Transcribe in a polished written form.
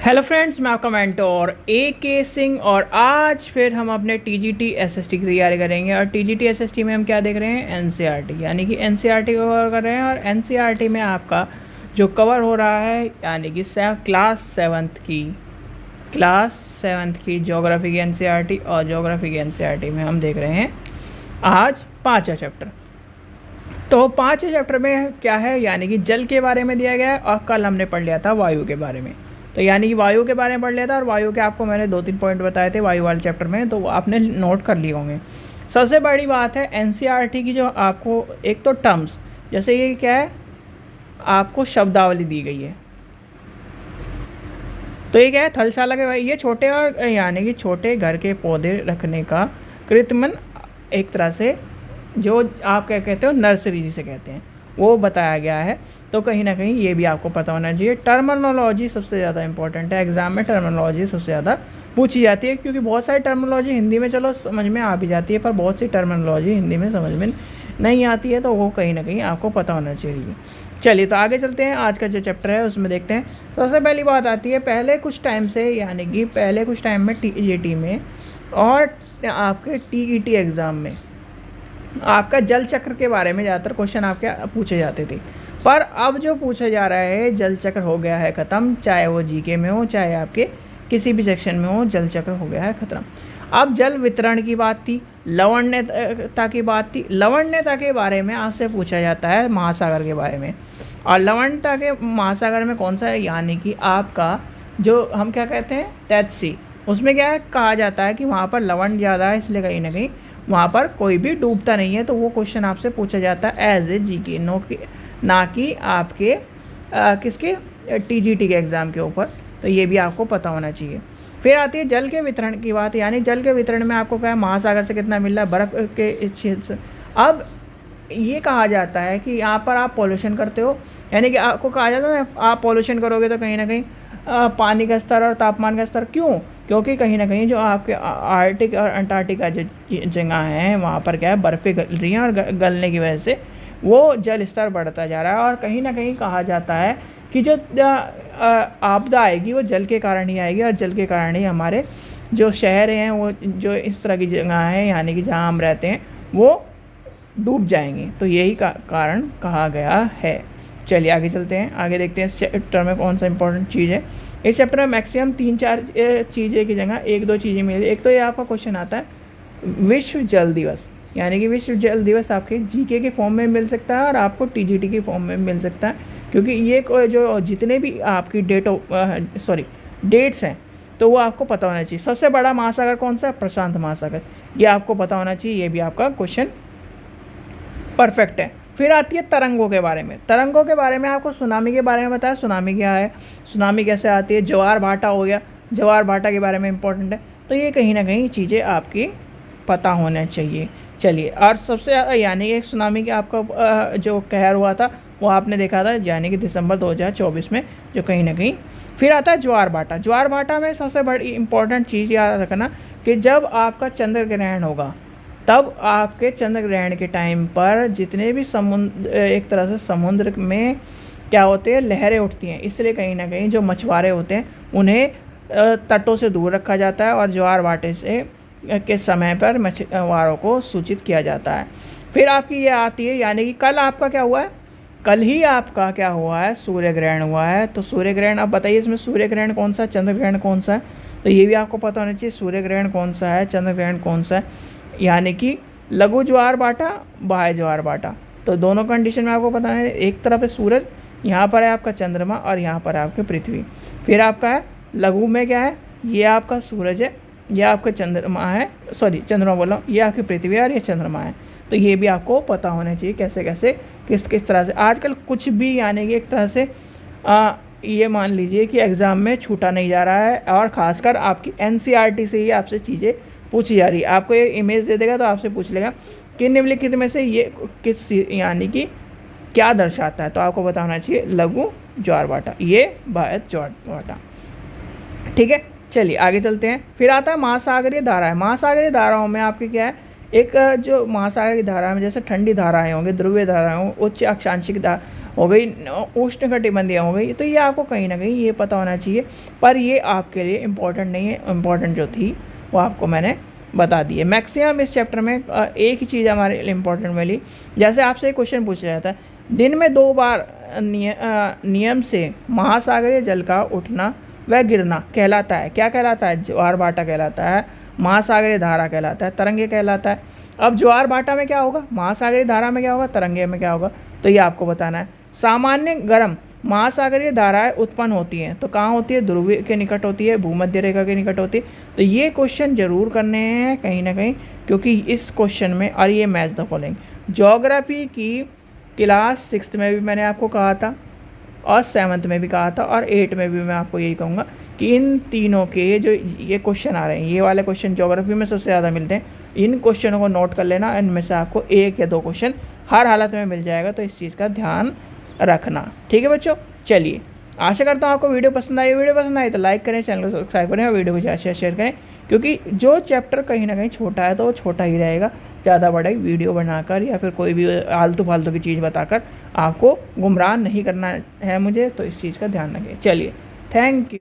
Hello friends, मैं आपका mentor AK Singh और आज फिर हम अपने TGT SST की तैयारी करेंगे। और TGT SST में हम क्या देख रहे हैं, NCERT यानी कि NCERT को कवर कर रहे हैं। और NCERT में आपका जो कवर हो रहा है यानी कि क्लास सेवन्थ की ज्योग्राफी की NCERT और ज्योग्राफी की NCERT में हम देख रहे हैं आज 5वां चैप्टर। तो 5वें चैप्टर में क्या है, यानी कि जल के बारे में दिया गया है। और कल हमने पढ़ लिया था वायु के बारे में, तो यानी कि वायु के बारे में पढ़ लिया था। और वायु के आपको मैंने 2-3 पॉइंट बताए थे वायु वाले चैप्टर में, तो आपने नोट कर लिए होंगे। सबसे बड़ी बात है NCERT की, जो आपको एक तो टर्म्स, जैसे ये क्या है, आपको शब्दावली दी गई है। तो ये क्या है, थलशाला के भाई, ये छोटे और यानी कि छोटे घर के पौधे रखने का कृत्रिमन, एक तरह से जो आप क्या कहते हो नर्सरी जिसे कहते हैं, वो बताया गया है। तो कहीं ना कहीं ये भी आपको पता होना चाहिए। टर्मिनोलॉजी सबसे ज़्यादा इंपॉर्टेंट है, एग्जाम में टर्मिनोलॉजी सबसे ज़्यादा पूछी जाती है, क्योंकि बहुत सारी टर्मिनोलॉजी हिंदी में चलो समझ में आ भी जाती है, पर बहुत सी टर्मिनोलॉजी हिंदी में समझ में नहीं आती है, तो वो कहीं ना कहीं आपको पता होना चाहिए। चलिए तो आगे चलते हैं, आज का जो चैप्टर है उसमें देखते हैं। सबसे पहली बात आती है, पहले कुछ टाइम से, यानी कि पहले कुछ टाइम में TGT में और आपके TET एग्ज़ाम में आपका जल चक्र के बारे में ज़्यादातर क्वेश्चन आपके पूछे जाते थे। पर अब जो पूछा जा रहा है, जल चक्र हो गया है ख़त्म, चाहे वो GK में हो चाहे आपके किसी भी सेक्शन में हो, जल चक्र हो गया है ख़त्म। अब जल वितरण की बात थी, लवणीयता की बात थी। लवणीयता के बारे में आपसे पूछा जाता है महासागर के बारे में। और लवणता के महासागर में कौन सा है, यानी कि आपका जो हम क्या कहते हैं डेथ सी, उसमें क्या है कहा जाता है कि वहाँ पर लवण ज़्यादा है, इसलिए कहीं ना कहीं वहाँ पर कोई भी डूबता नहीं है। तो वो क्वेश्चन आपसे पूछा जाता है एज ए GK, ना कि आपके किसके TGT के एग्ज़ाम के ऊपर। तो ये भी आपको पता होना चाहिए। फिर आती है जल के वितरण की बात, यानी जल के वितरण में आपको क्या है, महासागर से कितना मिल रहा है, बर्फ़ के क्षेत्र से। अब ये कहा जाता है कि यहाँ पर आप पॉल्यूशन करते हो, यानी कि आपको कहा जाता है आप पॉल्यूशन करोगे तो कहीं ना कहीं पानी का स्तर और तापमान का स्तर, क्यों, क्योंकि कहीं ना कहीं जो आपके आर्टिक और अंटार्कटिका जो जगह हैं वहाँ पर क्या है, बर्फ़ें गल रही हैं और गलने की वजह से वो जल स्तर बढ़ता जा रहा है। और कहीं ना कहीं कहा जाता है कि जो आपदा आएगी वो जल के कारण ही आएगी, और जल के कारण ही हमारे जो शहर हैं, वो जो इस तरह की जगह हैं यानी कि जहाँ हम रहते हैं, वो डूब जाएंगे। तो यही कारण कहा गया है। चलिए आगे चलते हैं, आगे देखते हैं इस चैप्टर में कौन सा इंपॉर्टेंट चीज़ है। इस चैप्टर में मैक्सिमम 3-4 चीज़ें की जगह 1-2 चीज़ें मिली। एक तो ये आपका क्वेश्चन आता है विश्व जल दिवस, यानी कि विश्व जल दिवस आपके GK के फॉर्म में मिल सकता है और आपको TGT के फॉर्म में मिल सकता है, क्योंकि ये जो जितने भी आपकी डेट्स हैं तो वो आपको पता होना चाहिए। सबसे बड़ा महासागर कौन सा है, प्रशांत महासागर, ये आपको पता होना चाहिए। ये भी आपका क्वेश्चन परफेक्ट है। फिर आती है तरंगों के बारे में। तरंगों के बारे में आपको सुनामी के बारे में बताया, सुनामी क्या है, सुनामी कैसे आती है। ज्वार भाटा हो गया, ज्वार भाटा के बारे में इंपॉर्टेंट है। तो ये कहीं ना कहीं चीज़ें आपकी पता होना चाहिए। चलिए, और सबसे यानी एक सुनामी के आपका जो कहर हुआ था वो आपने देखा था, यानी कि दिसंबर 2024 में, जो कहीं ना कहीं। फिर आता है ज्वार भाटा। ज्वार भाटा में सबसे बड़ी इंपॉर्टेंट चीज़ याद रखना कि जब आपका चंद्र ग्रहण होगा, तब आपके चंद्र ग्रहण के टाइम पर जितने भी समुद्र, एक तरह से समुद्र में क्या होते हैं, लहरें उठती हैं, इसलिए कहीं ना कहीं जो मछुआरे होते हैं उन्हें तटों से दूर रखा जाता है और ज्वार भाटे से के समय पर मछुआरों को सूचित किया जाता है। फिर आपकी ये आती है, यानी कि कल आपका क्या हुआ है, कल ही आपका क्या हुआ है, सूर्य ग्रहण हुआ है। तो सूर्य ग्रहण, अब बताइए इसमें सूर्य ग्रहण कौन सा है, चंद्र ग्रहण कौन सा है, तो ये भी आपको पता होना चाहिए। सूर्य ग्रहण कौन सा है, चंद्र ग्रहण कौन सा है, यानी कि लघु ज्वार भाटा, बाह्य ज्वार भाटा। तो दोनों कंडीशन में आपको पता है, एक तरफ है सूरज, यहाँ पर है आपका चंद्रमा और यहाँ पर है आपकी पृथ्वी। फिर आपका है लघु में क्या है, ये आपका सूरज है, यह आपका चंद्रमा है, चंद्रमा बोल रहा हूँ, ये आपकी पृथ्वी है और ये चंद्रमा है। तो ये भी आपको पता होना चाहिए कैसे कैसे किस तरह से। आजकल कुछ भी यानी कि एक तरह से ये मान लीजिए कि एग्ज़ाम में छूटा नहीं जा रहा है, और ख़ासकर आपकी NCERT से ही आपसे चीज़ें पूछी जा रही है। आपको ये इमेज दे देगा तो आपसे पूछ लेगा कि निम्नलिखित में से ये किस यानी कि क्या दर्शाता है, तो आपको पता होना चाहिए लघु ज्वार भाटा, ये बाह्य ज्वार भाटा। ठीक है, चलिए आगे चलते हैं। फिर आता है महासागरीय धाराएं। महासागरीय धाराओं में आपके क्या है, एक जो महासागर की धारा में जैसे ठंडी धाराएं होंगी, ध्रुवीय धाराएं हों, उच्च अक्षांशिक हो गई, उष्णकटिबंधीय हो गई। तो ये आपको कहीं ना कहीं ये पता होना चाहिए, पर ये आपके लिए इम्पोर्टेंट नहीं है। इम्पोर्टेंट जो थी वो आपको मैंने बता दी है। मैक्सिमम इस चैप्टर में एक ही चीज़ हमारे लिए इम्पोर्टेंट मिली। जैसे आपसे एक क्वेश्चन पूछा जाता है, दिन में 2 बार नियम से महासागरीय जल का उठना व गिरना कहलाता है, क्या कहलाता है? ज्वार भाटा कहलाता है, महासागरीय धारा कहलाता है, तरंगे कहलाता है। अब ज्वार भाटा में क्या होगा, महासागरीय धारा में क्या होगा, तरंगे में क्या होगा, तो ये आपको बताना है। सामान्य गर्म महासागरीय धाराएं उत्पन्न होती हैं, तो कहाँ होती है? ध्रुव के निकट होती है, भूमध्य रेखा के निकट होती है। तो ये क्वेश्चन जरूर करने हैं कहीं ना कहीं, क्योंकि इस क्वेश्चन में, और ये मैच द फॉलोइंग ज्योग्राफी की क्लास 6th में भी मैंने आपको कहा था, और 7th में भी कहा था, और 8 में भी मैं आपको यही कहूँगा कि इन तीनों के जो ये क्वेश्चन आ रहे हैं, ये वाले क्वेश्चन ज्योग्राफी में सबसे ज़्यादा मिलते हैं। इन क्वेश्चनों को नोट कर लेना, इनमें से आपको 1 या 2 क्वेश्चन हर हालत में मिल जाएगा, तो इस चीज़ का ध्यान रखना। ठीक है बच्चों, चलिए आशा करता हूँ आपको वीडियो पसंद आई। वीडियो पसंद आई तो लाइक करें, चैनल को सब्सक्राइब करें, और वीडियो को ज़्यादा से शेयर करें, क्योंकि जो चैप्टर कहीं ना कहीं छोटा है तो वो छोटा ही रहेगा। ज़्यादा बड़ा वीडियो बनाकर या फिर कोई भी आलतू फालतू की चीज़ बताकर आपको गुमराह नहीं करना है मुझे, तो इस चीज़ का ध्यान रखें। चलिए, थैंक यू।